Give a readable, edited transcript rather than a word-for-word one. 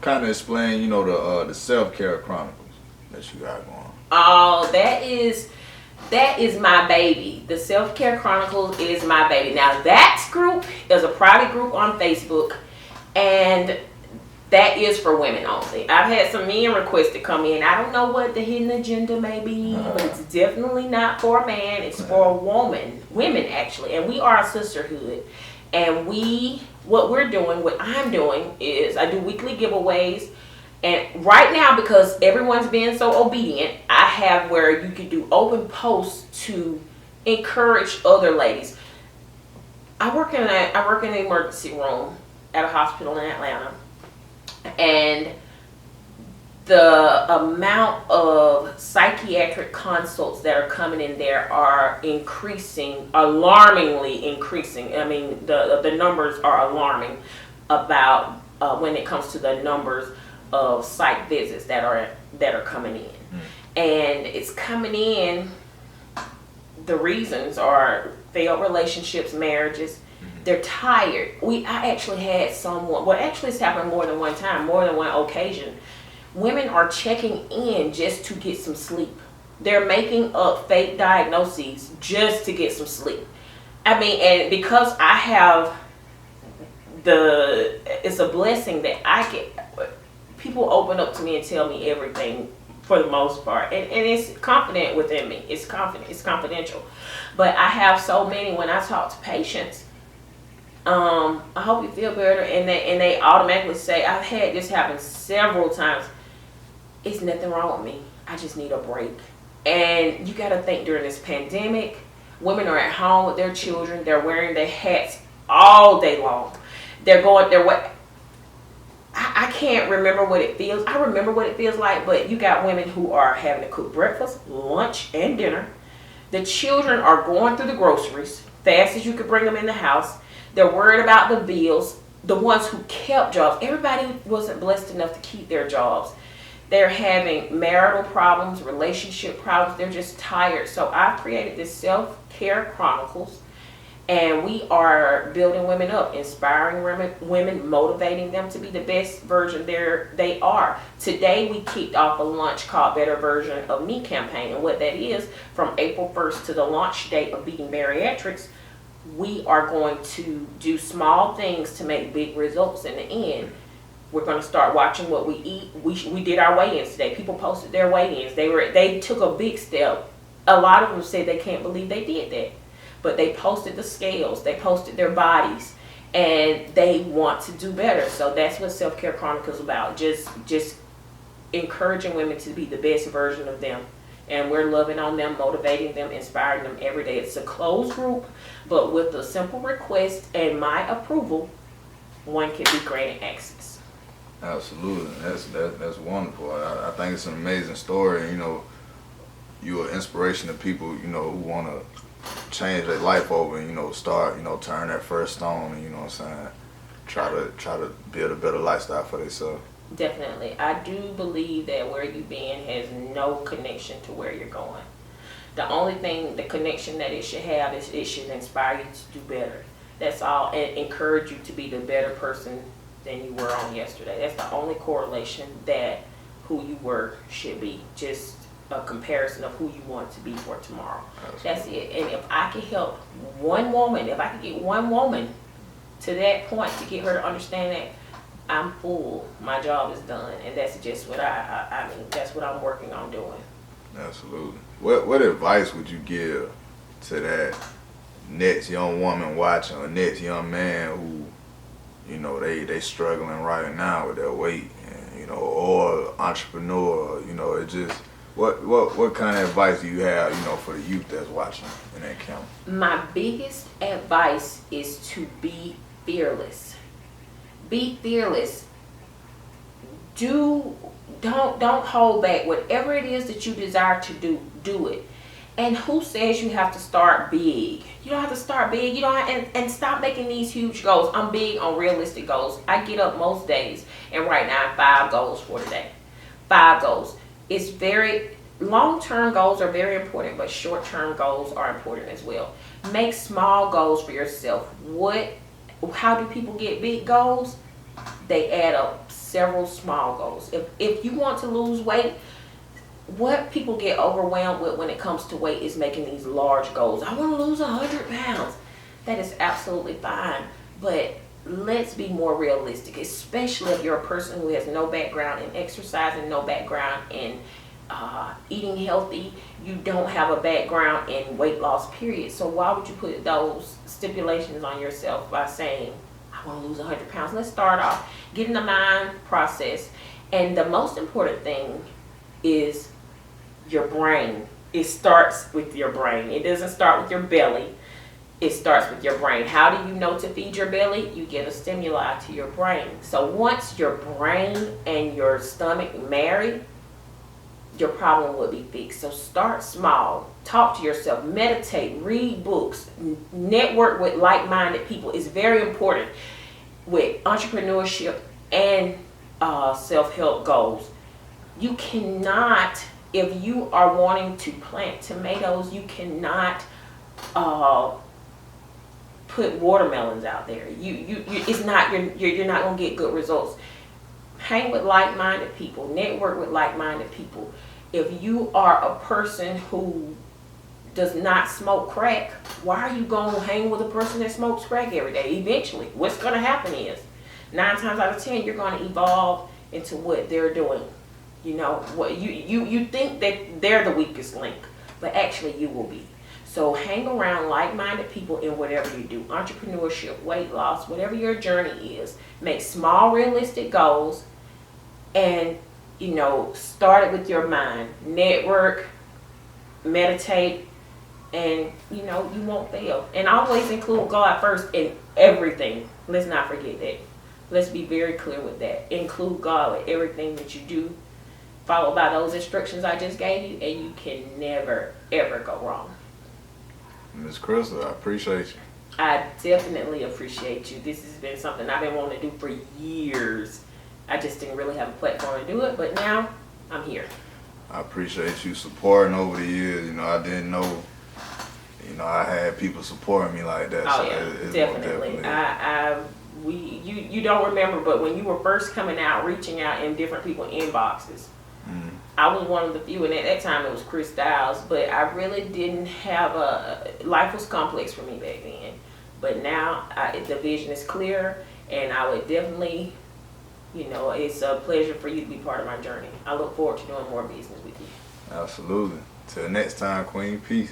kind of explain, you know, the self-care chronicles that you got going? Oh, that is my baby. The Self-Care Chronicles is my baby. Now, that group is a private group on Facebook, and that is for women only. I've had some men requests to come in. I don't know what the hidden agenda may be, but it's definitely not for a man. It's for a women actually, and we are a sisterhood. And what I'm doing is I do weekly giveaways. And right now, because everyone's being so obedient, I have where you can do open posts to encourage other ladies. I work in an emergency room at a hospital in Atlanta, and the amount of psychiatric consults that are coming in there are increasing, alarmingly increasing. I mean, the numbers are alarming about when it comes to the numbers of psych visits that are coming in. And it's coming in, the reasons are failed relationships, marriages. They're tired. I actually had someone, well, actually it's happened more than one time, more than one occasion. Women are checking in just to get some sleep. They're making up fake diagnoses just to get some sleep. I mean, and because I have it's a blessing that I get, people open up to me and tell me everything for the most part. And it's confident within me. It's confidential. But I have so many, when I talk to patients, I hope you feel better, and they automatically say, I've had this happen several times. It's nothing wrong with me. I just need a break. And you got to think, during this pandemic, women are at home with their children. They're wearing their hats all day long. They're going their way. I can't remember what it feels. I remember what it feels like, but you got women who are having to cook breakfast, lunch, and dinner. The children are going through the groceries fast as you could bring them in the house. They're worried about the bills. The ones who kept jobs, everybody wasn't blessed enough to keep their jobs. They're having marital problems, relationship problems. They're just tired. So I've created this Self-Care Chronicles, and we are building women up, inspiring women, motivating them to be the best version they are. Today we kicked off a launch called Better Version of Me campaign, and what that is, from April 1st to the launch date of Beating Bariatrics, we are going to do small things to make big results in the end. We're going to start watching what we eat. We did our weigh-ins today. People posted their weigh-ins. They took a big step. A lot of them said they can't believe they did that. But they posted the scales. They posted their bodies. And they want to do better. So that's what Self-Care Chronicles is about. Just encouraging women to be the best version of them. And we're loving on them, motivating them, inspiring them every day. It's a closed group, but with a simple request and my approval, one can be granted access. Absolutely. That's wonderful. I think it's an amazing story. You know, you're an inspiration to people, you know, who want to change their life over and, you know, start, you know, turn that first stone and, you know what I'm saying, try to build a better lifestyle for themselves. Definitely. I do believe that where you've been has no connection to where you're going. The only thing, the connection that it should have is it should inspire you to do better. That's all, and encourage you to be the better person than you were on yesterday. That's the only correlation that who you were should be. Just a comparison of who you want to be for tomorrow. That's it. And if I could help one woman, if I could get one woman to that point to get her to understand that I'm full, my job is done, and that's just what I mean, that's what I'm working on doing. Absolutely. What advice would you give to that next young woman watching, or next young man who, you know, they struggling right now with their weight, and, you know, or entrepreneur, you know, it just, what kind of advice do you have, you know, for the youth that's watching in that camp? My biggest advice is to be fearless. Be fearless. Don't hold back. Whatever it is that you desire to do it. And who says you have to start big? You don't have to start big. You don't have, and stop making these huge goals. I'm big on realistic goals. I get up most days and write down 5 goals for today. 5 goals. It's very, long-term goals are very important, but short-term goals are important as well. Make small goals for yourself. How do people get big goals? They add up several small goals. If you want to lose weight, what people get overwhelmed with when it comes to weight is making these large goals. I want to lose 100 pounds. That is absolutely fine, but let's be more realistic, especially if you're a person who has no background in exercise and no background in eating healthy. You don't have a background in weight loss, period. So why would you put those stipulations on yourself by saying, I want to lose 100 pounds? Let's start off getting the mind process. And the most important thing is your brain. It starts with your brain. It doesn't start with your belly. It starts with your brain. How do you know to feed your belly? You get a stimuli to your brain. So once your brain and your stomach marry, your problem will be fixed. So start small. Talk to yourself. Meditate. Read books. Network with like-minded people. It's very important with entrepreneurship and self-help goals. You cannot, if you are wanting to plant tomatoes, you cannot put watermelons out there. It's not, you're not gonna get good results. Hang with like-minded people. Network with like-minded people. If you are a person who does not smoke crack, why are you gonna hang with a person that smokes crack every day? Eventually, what's gonna happen is 9 times out of 10 you're gonna evolve into what they're doing. You know what, you think that they're the weakest link, but actually you will be. So hang around like-minded people in whatever you do. Entrepreneurship, weight loss, whatever your journey is. Make small, realistic goals, and start it with your mind. Network, meditate, and you won't fail. And always include God first in everything. Let's not forget that. Let's be very clear with that. Include God with everything that you do. Follow by those instructions I just gave you, and you can never, ever go wrong. Ms. Crystal, I appreciate you. I definitely appreciate you. This has been something I've been wanting to do for years. I just didn't really have a platform to do it, but now I'm here. I appreciate you supporting over the years. I didn't know, I had people supporting me like that. Oh so yeah, it's definitely. You don't remember, but when you were first coming out, reaching out in different people's inboxes, I was one of the few, and at that time it was Crystyles, but I really didn't have life was complex for me back then. But now the vision is clear, and I would definitely, it's a pleasure for you to be part of my journey. I look forward to doing more business with you. Absolutely. Till next time, Queen. Peace.